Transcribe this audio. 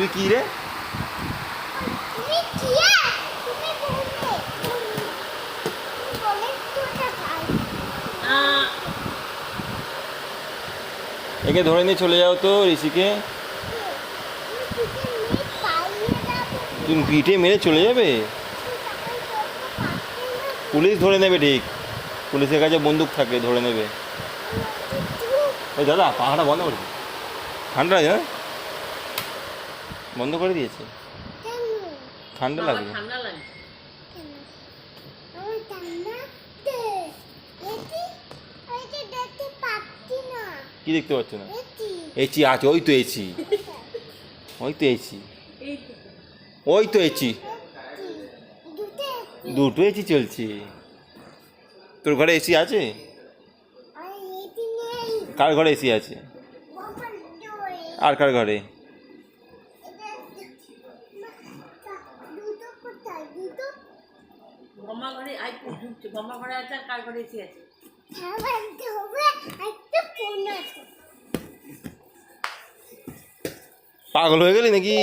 তুই কি রে? একে ধরে নিয়ে চলে যাও তো ঋষিকে। তুমি পিঠে মেরে চলে যাবে? পুলিশ ধরে নেবে ঠিক। পুলিশের কাছে বন্দুক থাকে, ধরে নেবে। ওই দাদা পাখাটা বন্ধ করে ঠান্ডা লাগে না? বন্ধ করে দিয়েছে, ঠান্ডা লাগে। কি দেখতে পাচ্ছ না? এসি আছে, ওই তো এসি, ওই তো এসি, ওই তো এসি, দুটো এসি চলছে। তোর ঘরে এসি আছে? কার ঘরে এসি আছে? আর কার ঘরে? পাগল হয়ে গেলি নাকি?